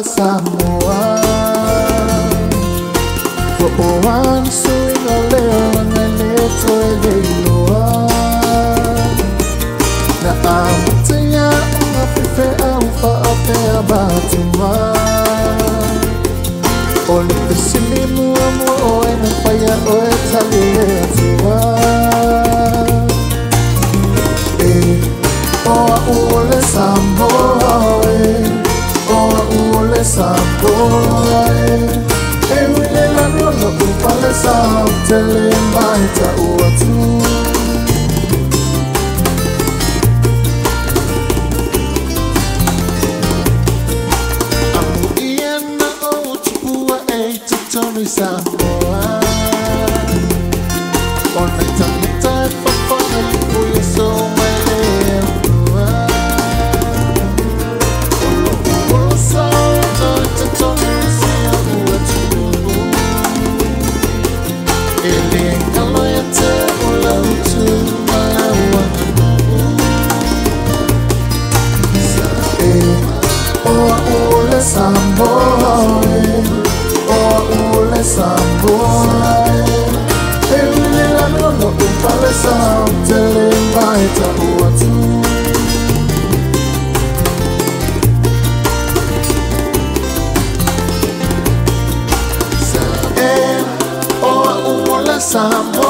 Samoa. One swing a little and a little lower. Now I'm telling I'm prefer for a fair batima. All the silly more and a fire or a taliatua. Oh, all the Samoa, oh, all the Samoa. I'm telling my tao I'm Ian Otua to Samoa. On the time for fun, you so my Samoa, oh, ole Samoa. Every little no palace out, telling my tao. Oh, ole Samoa.